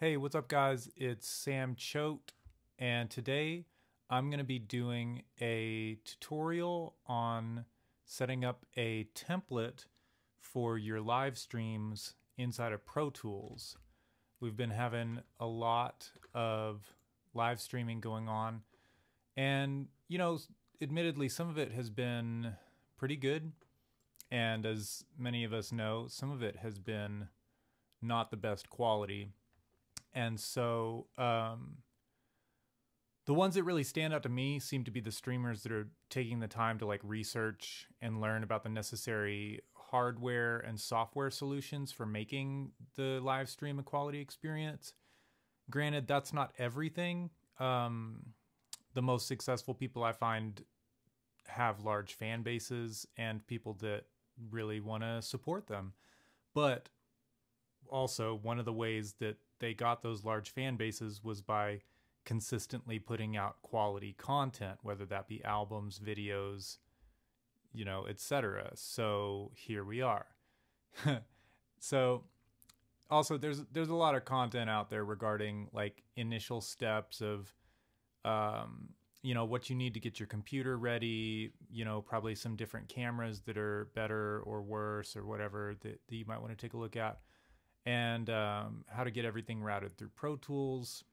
Hey, what's up guys? It's Sam Choate, and today I'm going to be doing a tutorial on setting up a template for your live streams inside of Pro Tools. We've been having a lot of live streaming going on, and admittedly some of it has been pretty good, and as many of us know, some of it has been not the best quality. And so the ones that really stand out to me seem to be the streamers that are taking the time to research and learn about the necessary hardware and software solutions for making the live stream a quality experience. Granted, that's not everything. The most successful people I find have large fan bases and people that really want to support them. But also, one of the ways that they got those large fan bases was by consistently putting out quality content, whether that be albums, videos, etc. So here we are. So also there's a lot of content out there regarding initial steps of what you need to get your computer ready, probably some different cameras that are better or worse or whatever that you might want to take a look at. And how to get everything routed through Pro Tools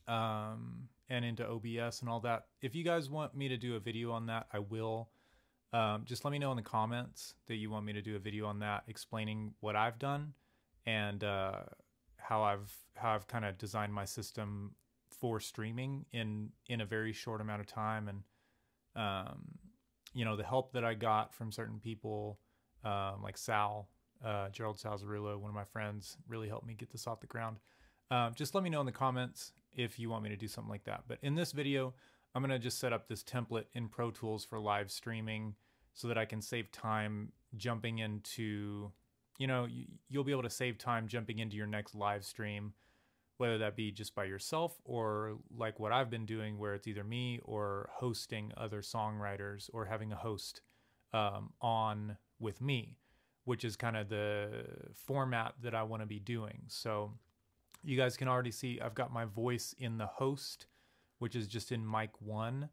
and into OBS and all that. If you guys want me to do a video on that, I will. Just let me know in the comments that you want me to do a video on that, explaining what I've done and how I've kind of designed my system for streaming in a very short amount of time, and the help that I got from certain people, like Sal. Gerald Salzarullo, one of my friends, really helped me get this off the ground. Just let me know in the comments if you want me to do something like that. But in this video, I'm going to just set up this template in Pro Tools for live streaming so that I can save time jumping into, you'll be able to save time jumping into your next live stream, whether that be just by yourself or like what I've been doing where it's either me or hosting other songwriters or having a host on with me, which is kind of the format that I want to be doing. So you guys can already see I've got my voice in the host, which is just in mic 1.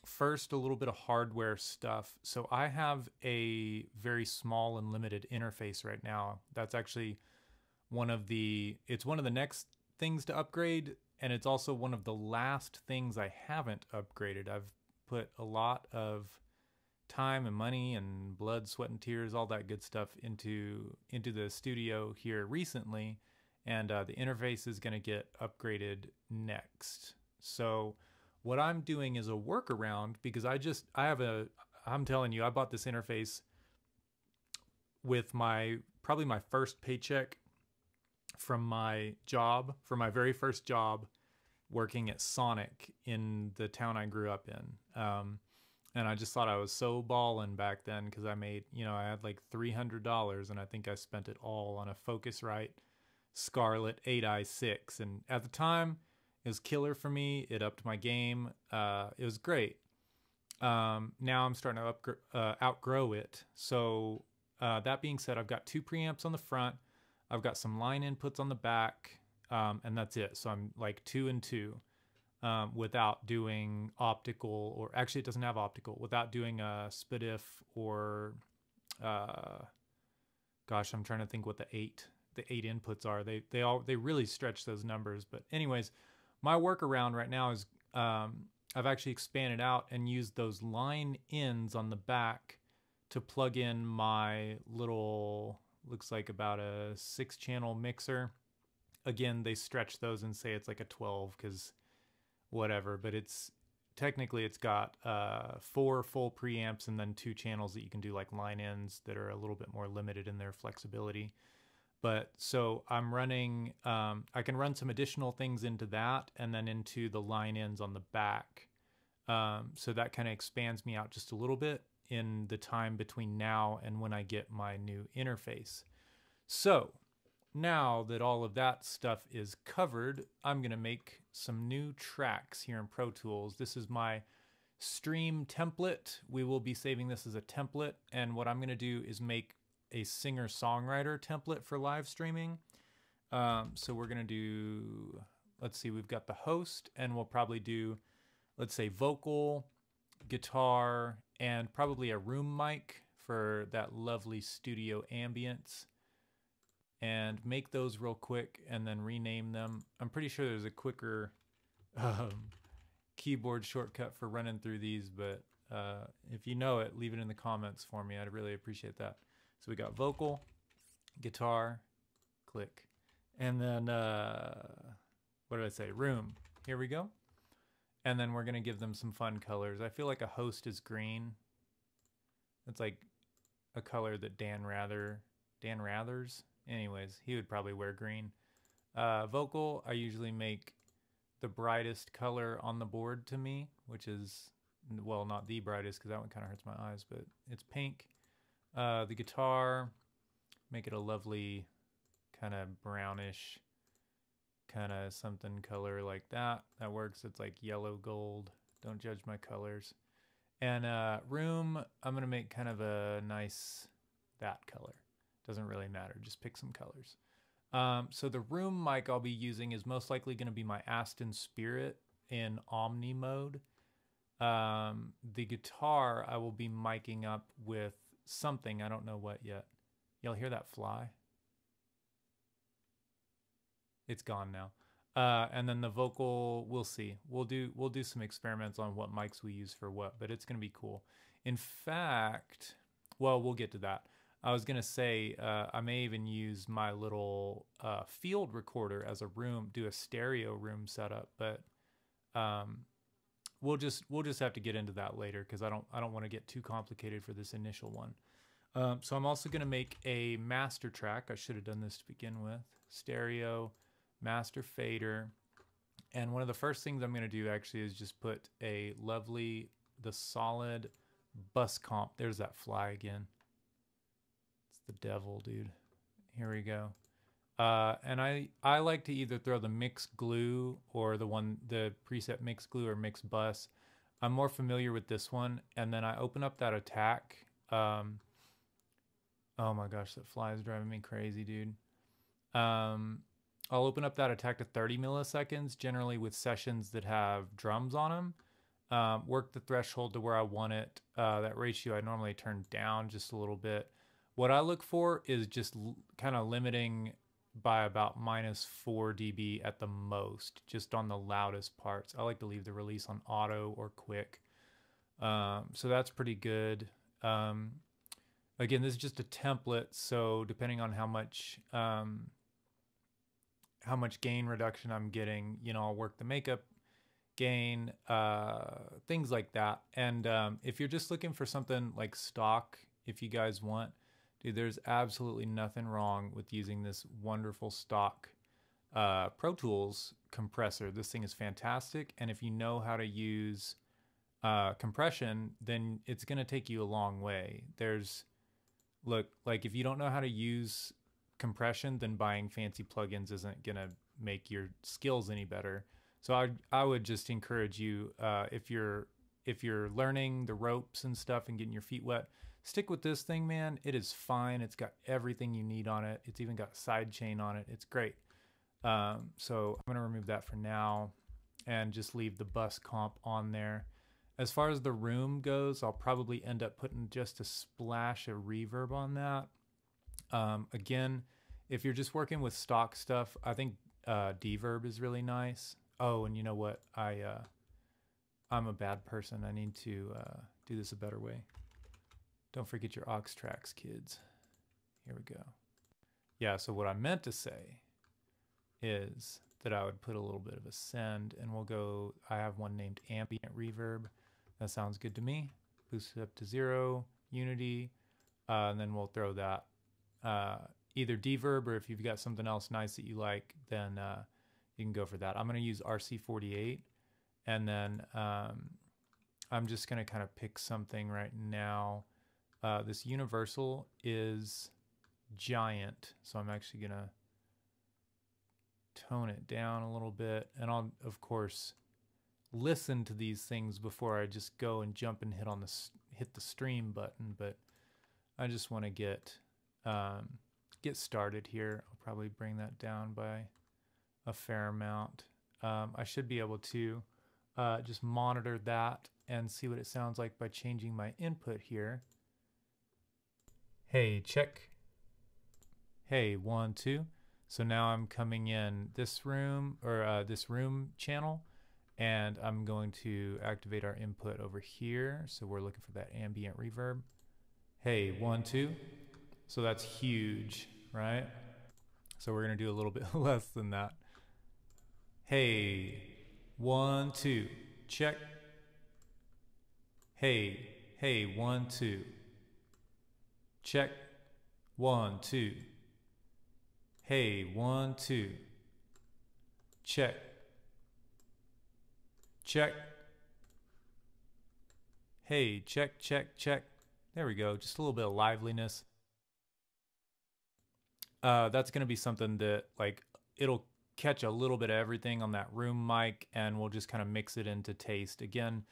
First, a little bit of hardware stuff. So I have a very small and limited interface right now. That's actually it's one of the next things to upgrade, and it's also one of the last things I haven't upgraded. I've put a lot of time and money and blood, sweat, and tears, all that good stuff into the studio here recently, and the interface is going to get upgraded next. So what I'm doing is a workaround, because I'm telling you, I bought this interface with probably my first paycheck from my very first job working at Sonic in the town I grew up in. And I just thought I was so ballin' back then, because I made, I had like $300, and I think I spent it all on a Focusrite Scarlett 8i6. And at the time, it was killer for me. It upped my game. It was great. Now I'm starting to outgrow it. So that being said, I've got 2 preamps on the front. I've got some line inputs on the back, and that's it. So I'm like 2 and 2. Without doing optical, or actually it doesn't have optical, without doing a SPDIF or gosh, I'm trying to think what the eight inputs are. They really stretch those numbers. But anyways, my workaround right now is I've actually expanded out and used those line ins on the back to plug in my little, looks like about a 6-channel mixer. Again, they stretch those and say it's like a 12 because whatever, but it's got 4 full preamps and then 2 channels that you can do like line ins that are a little bit more limited in their flexibility. But so I'm running, I can run some additional things into that and then into the line ins on the back. So that kind of expands me out just a little bit in the time between now and when I get my new interface. So now that all of that stuff is covered, I'm going to make some new tracks here in Pro Tools. This is my stream template. We will be saving this as a template, and what I'm going to do is make a singer-songwriter template for live streaming. So we're going to do, let's see, we've got the host, and we'll probably do, let's say, vocal, guitar, and probably a room mic for that lovely studio ambience. And make those real quick and then rename them. I'm pretty sure there's a quicker keyboard shortcut for running through these, but if you know it, leave it in the comments for me. I'd really appreciate that. So we got vocal, guitar, click, and then what did I say? Room. Here we go. And then we're gonna give them some fun colors. I feel like a host is green. It's like a color that Dan Rathers. Anyways, he would probably wear green. Vocal, I usually make the brightest color on the board to me, which is, well, not the brightest because that one kind of hurts my eyes, but it's pink. The guitar, make it a lovely kind of brownish, kind of something color like that. That works. It's like yellow gold. Don't judge my colors. And room, I'm going to make kind of a nice, that color. Doesn't really matter. Just pick some colors. So the room mic I'll be using is most likely going to be my Aston Spirit in Omni mode. The guitar I will be miking up with something. I don't know what yet. Y'all hear that fly? It's gone now. And then the vocal, we'll see. We'll do some experiments on what mics we use for what, but it's going to be cool. In fact, well, we'll get to that. I was going to say, I may even use my little field recorder as a room, do a stereo room setup, but we'll just have to get into that later because I don't want to get too complicated for this initial one. So I'm also going to make a master track. I should have done this to begin with. Stereo, master fader. And one of the first things I'm going to do actually is just put a lovely, the solid bus comp. There's that fly again. The devil, dude. Here we go. And I like to either throw the mix glue or the preset mix glue or mix bus. I'm more familiar with this one. And then I open up that attack. Oh my gosh, that fly is driving me crazy, dude. I'll open up that attack to 30 milliseconds, generally with sessions that have drums on them. Work the threshold to where I want it. That ratio I normally turn down just a little bit. What I look for is just kind of limiting by about -4 dB at the most, just on the loudest parts. I like to leave the release on auto or quick. So that's pretty good. Again, this is just a template, so depending on how much gain reduction I'm getting, you know, I'll work the makeup gain, things like that. And if you're just looking for something like stock, if you guys want, dude, there's absolutely nothing wrong with using this wonderful stock Pro Tools compressor. This thing is fantastic, and if you know how to use compression, then it's going to take you a long way. Look, like if you don't know how to use compression, then buying fancy plugins isn't going to make your skills any better. So I would just encourage you, if you're learning the ropes and stuff and getting your feet wet, stick with this thing, man. It is fine. It's got everything you need on it. It's even got side chain on it. It's great. So I'm going to remove that for now and just leave the bus comp on there. As far as the room goes, I'll probably end up putting just a splash of reverb on that. Again, if you're just working with stock stuff, I think Deverb is really nice. Oh, and you know what? I'm a bad person. I need to do this a better way. Don't forget your aux tracks, kids. Here we go. Yeah, so what I meant to say is that I would put a little bit of a send, and we'll go, I have one named Ambient Reverb. That sounds good to me. Boost it up to 0, Unity, and then we'll throw that either Deverb, or if you've got something else nice that you like, then you can go for that. I'm going to use RC48, and then I'm just going to kind of pick something right now. This universal is giant, so I'm actually going to tone it down a little bit, and I'll of course listen to these things before I just go and jump and hit the stream button. But I just want to get started here. I'll probably bring that down by a fair amount. I should be able to just monitor that and see what it sounds like by changing my input here. Hey, check. Hey, 1, 2. So now I'm coming in this room, or this room channel, and I'm going to activate our input over here. So we're looking for that ambient reverb. Hey, 1, 2. So that's huge, right? So we're gonna do a little bit less than that. Hey, 1, 2, check. Hey, 1, 2, check. 1, 2. Hey, 1, 2, check. Check. Hey, check, check, check. There we go. Just a little bit of liveliness. That's going to be something that, like, it'll catch a little bit of everything on that room mic, and we'll just kind of mix it into taste. Again,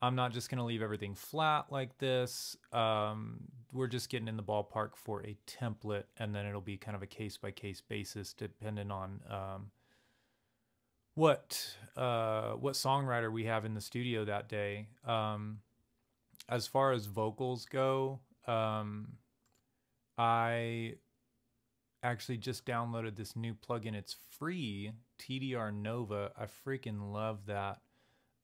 I'm not just going to leave everything flat like this. We're just getting in the ballpark for a template, and then it'll be kind of a case-by-case basis depending on what songwriter we have in the studio that day. As far as vocals go, I actually just downloaded this new plugin. It's free, TDR Nova. I freaking love that.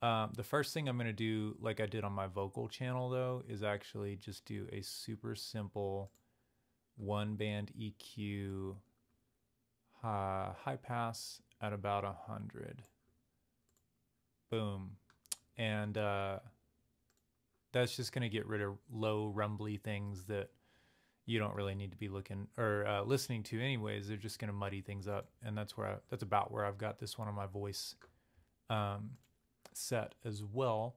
The first thing I'm going to do, like I did on my vocal channel though, is actually just do a super simple one band EQ high pass at about 100. Boom. And that's just going to get rid of low rumbly things that you don't really need to be looking or listening to anyways. They're just going to muddy things up. And that's about where I've got this one on my voice set as well.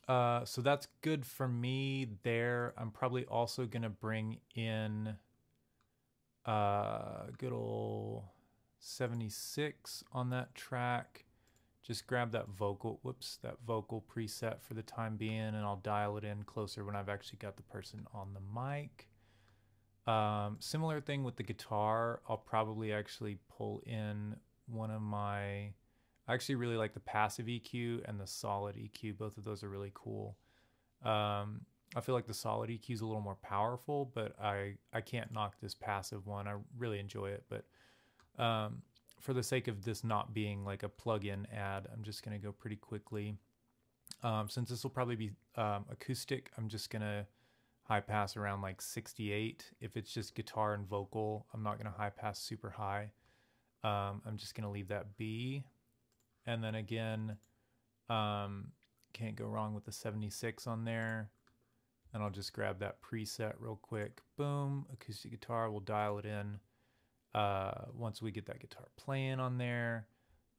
So that's good for me there. I'm probably also going to bring in good old 76 on that track. Just grab that vocal preset for the time being, and I'll dial it in closer when I've actually got the person on the mic. Similar thing with the guitar. I'll probably actually pull in one of my, I actually really like the passive EQ and the solid EQ. Both of those are really cool. I feel like the solid EQ is a little more powerful, but I can't knock this passive one. I really enjoy it, but for the sake of this not being like a plug-in ad, I'm just going to go pretty quickly. Since this will probably be acoustic, I'm just going to high pass around like 68. If it's just guitar and vocal, I'm not going to high pass super high. I'm just going to leave that be. And then again, can't go wrong with the 76 on there. And I'll just grab that preset real quick. Boom, acoustic guitar, we'll dial it in. Once we get that guitar playing on there.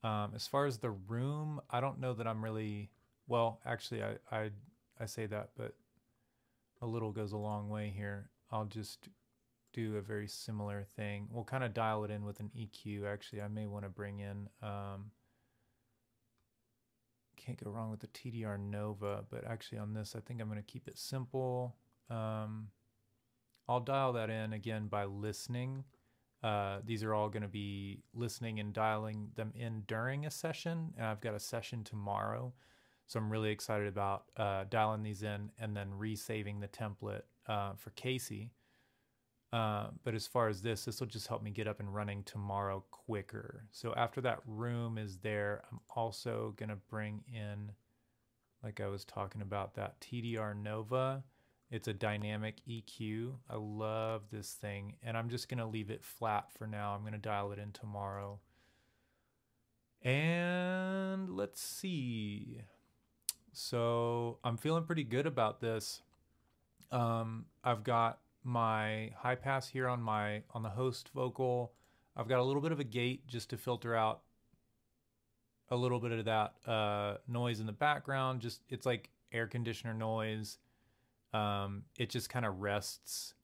As far as the room, I don't know that I'm really, well, actually I say that, but a little goes a long way here. I'll just do a very similar thing. We'll kind of dial it in with an EQ. Actually, I may want to bring in, can't go wrong with the TDR Nova, but actually on this, I think I'm going to keep it simple. I'll dial that in again by listening. These are all going to be listening and dialing them in during a session. And I've got a session tomorrow. So I'm really excited about dialing these in and then resaving the template for Casey. But as far as this will just help me get up and running tomorrow quicker. So after that room is there, I'm also going to bring in, like I was talking about, that TDR Nova. It's a dynamic EQ. I love this thing, and I'm just going to leave it flat for now. I'm going to dial it in tomorrow. And let's see. So I'm feeling pretty good about this. I've got my high pass here on the host vocal. I've got a little bit of a gate just to filter out a little bit of that noise in the background. Just, it's like air conditioner noise. It just kind of rests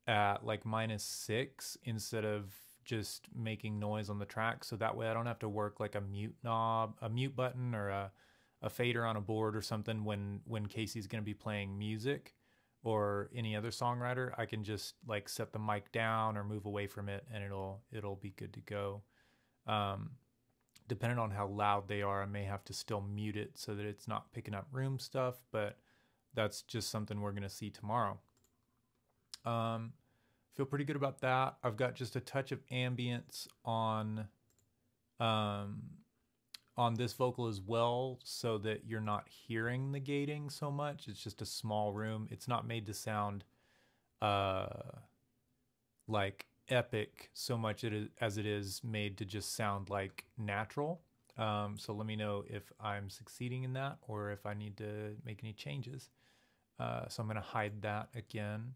at like -6 instead of just making noise on the track. So that way I don't have to work like a mute knob, a mute button, or a fader on a board or something when Casey's going to be playing music, or any other songwriter, I can just like set the mic down or move away from it, and it'll be good to go. Depending on how loud they are, I may have to still mute it so that it's not picking up room stuff, but that's just something we're gonna see tomorrow. Feel pretty good about that. I've got just a touch of ambience on this vocal as well, so that you're not hearing the gating so much. It's just a small room. It's not made to sound like epic so much as it is made to just sound like natural. So let me know if I'm succeeding in that or if I need to make any changes. So I'm going to hide that again.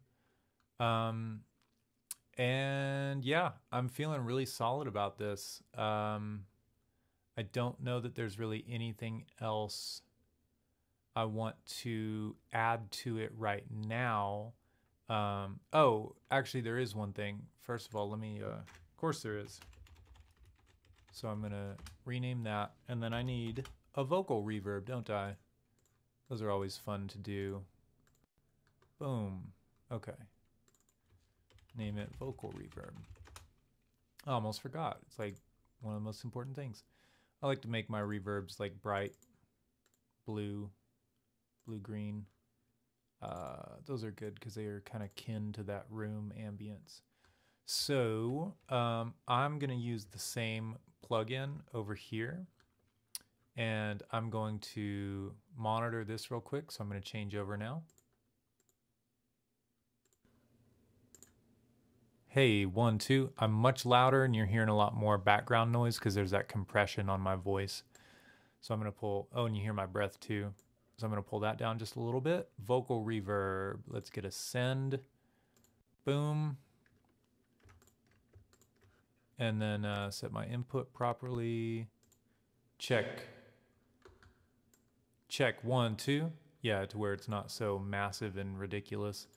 And yeah, I'm feeling really solid about this. I don't know that there's really anything else I want to add to it right now. Oh, actually there is one thing. First of all, let me, of course there is. So I'm gonna rename that, and then I need a vocal reverb, don't I? Those are always fun to do. Boom. Okay. Name it vocal reverb. I almost forgot. It's like one of the most important things. I like to make my reverbs like bright blue, blue-green. Those are good because they are kind of kin to that room ambience. So I'm going to use the same plugin over here, and I'm going to monitor this real quick. So I'm going to change over now. Hey, 1, 2. I'm much louder and you're hearing a lot more background noise because there's that compression on my voice. So I'm going to pull, oh, and you hear my breath too. So I'm going to pull that down just a little bit. Vocal reverb. Let's get a send. Boom. And then set my input properly. Check. Check 1, 2. Yeah, to where it's not so massive and ridiculous.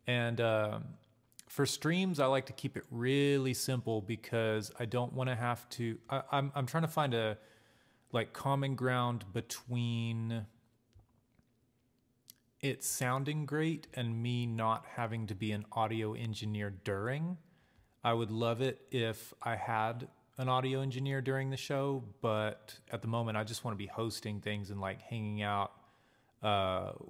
And for streams, I like to keep it really simple because I don't want to have to. I'm trying to find a like common ground between it sounding great and me not having to be an audio engineer during. I would love it if I had an audio engineer during the show, but at the moment I just want to be hosting things and like hanging out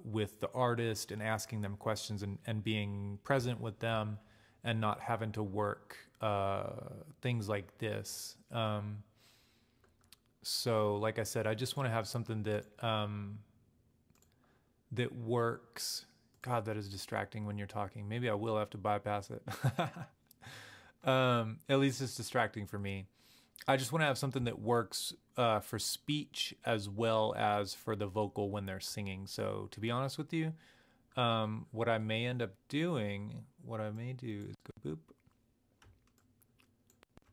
with the artist and asking them questions and being present with them and not having to work things like this. So like I said, I just want to have something that that works. God, that is distracting when you're talking. Maybe I will have to bypass it. At least it's distracting for me. I just want to have something that works for speech as well as for the vocal when they're singing. So to be honest with you, what I may end up doing, what I may do is go boop,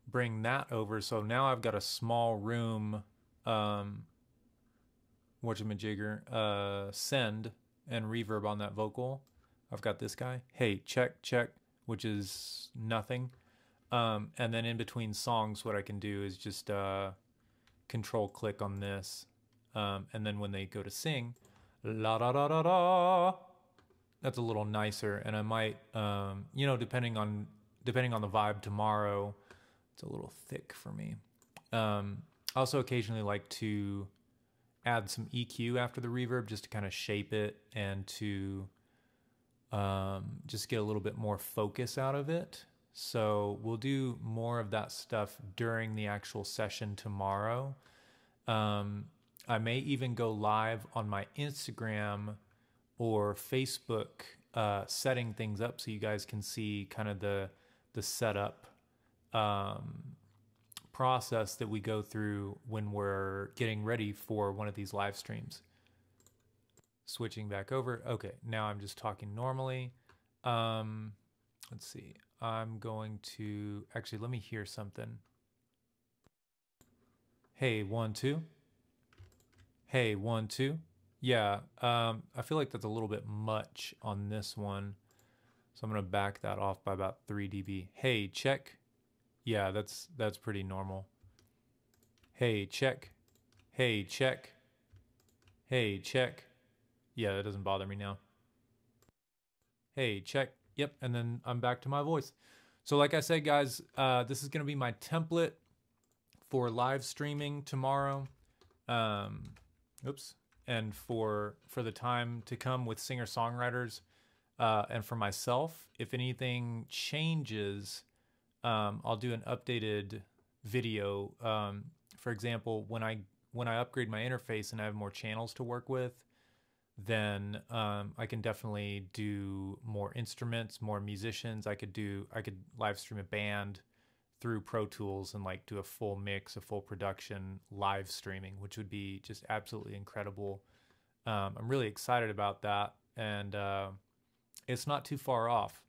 bring that over. So now I've got a small room, whatchamajigger, send and reverb on that vocal. I've got this guy. Hey, check, check, which is nothing. And then in between songs, what I can do is just control click on this. And then when they go to sing, la da da da da, that's a little nicer. And I might, you know, depending on the vibe tomorrow, it's a little thick for me. I also occasionally like to add some EQ after the reverb just to kind of shape it and to just get a little bit more focus out of it. So we'll do more of that stuff during the actual session tomorrow. I may even go live on my Instagram or Facebook setting things up so you guys can see kind of the setup process that we go through when we're getting ready for one of these live streams. Switching back over. Okay, now I'm just talking normally. Let's see. I'm going to actually let me hear something. Hey, 1, 2. Hey, 1, 2. Yeah, I feel like that's a little bit much on this one. So I'm gonna back that off by about 3 dB. Hey, check. Yeah, that's pretty normal. Hey, check. Hey, check. Hey, check. Yeah, that doesn't bother me now. Hey, check. Yep. And then I'm back to my voice. So like I said, guys, this is going to be my template for live streaming tomorrow. Oops. And for the time to come with singer-songwriters, and for myself. If anything changes, I'll do an updated video. For example, when I upgrade my interface and I have more channels to work with, then I can definitely do more instruments, more musicians. I could live stream a band through Pro Tools and like do a full mix, a full production live streaming, which would be just absolutely incredible. I'm really excited about that, and it's not too far off.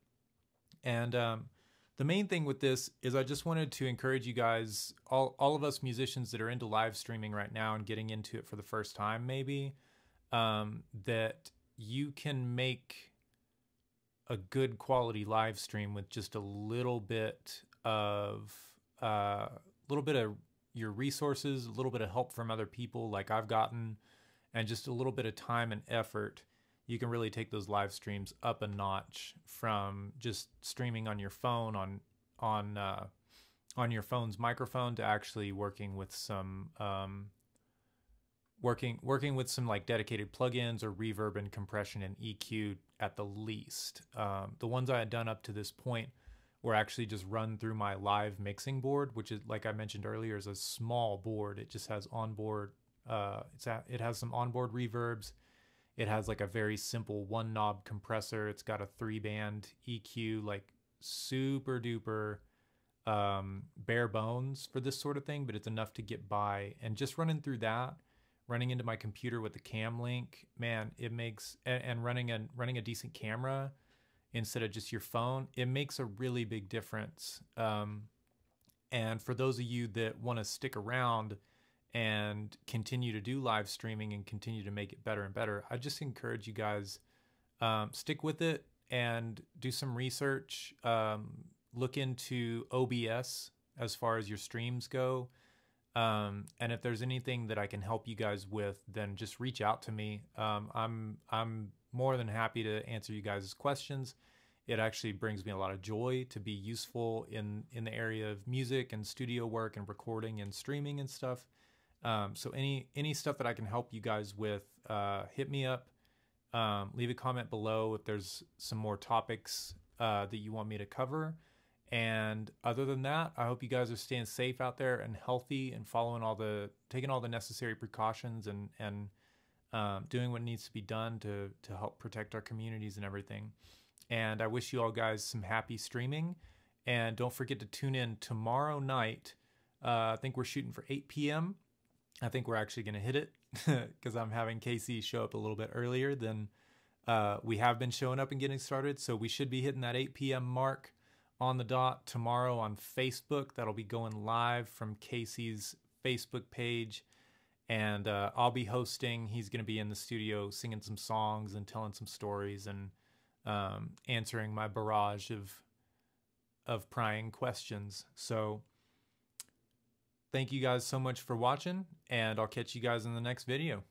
And the main thing with this is I just wanted to encourage you guys, all of us musicians that are into live streaming right now and getting into it for the first time, maybe, that you can make a good quality live stream with just a little bit of your resources, a little bit of help from other people like I've gotten, and just a little bit of time and effort. You can really take those live streams up a notch from just streaming on your phone on your phone's microphone to actually working with some working with some like dedicated plugins or reverb and compression and EQ at the least. The ones I had done up to this point were actually just run through my live mixing board, which is, like I mentioned earlier, is a small board. It just has onboard. It has some onboard reverbs. It has like a very simple one knob compressor. It's got a 3-band EQ, like super duper bare bones for this sort of thing, but it's enough to get by. And just running through that, running into my computer with the cam link, man, it makes, and running a decent camera instead of just your phone, it makes a really big difference. And for those of you that want to stick around and continue to do live streaming and continue to make it better and better, I just encourage you guys, stick with it and do some research. Look into OBS as far as your streams go. And if there's anything that I can help you guys with, then just reach out to me. I'm more than happy to answer you guys' questions. It actually brings me a lot of joy to be useful in the area of music and studio work and recording and streaming and stuff. So any stuff that I can help you guys with, hit me up. Leave a comment below if there's some more topics that you want me to cover. And other than that, I hope you guys are staying safe out there and healthy and taking all the necessary precautions and doing what needs to be done to help protect our communities and everything. And I wish you all guys some happy streaming. And don't forget to tune in tomorrow night. I think we're shooting for 8 p.m. I think we're actually going to hit it because I'm having Casey show up a little bit earlier than we have been showing up and getting started. So we should be hitting that 8 p.m. mark on the dot tomorrow on Facebook. That'll be going live from Casey's Facebook page. And I'll be hosting. He's going to be in the studio singing some songs and telling some stories and answering my barrage of prying questions. So thank you guys so much for watching, and I'll catch you guys in the next video.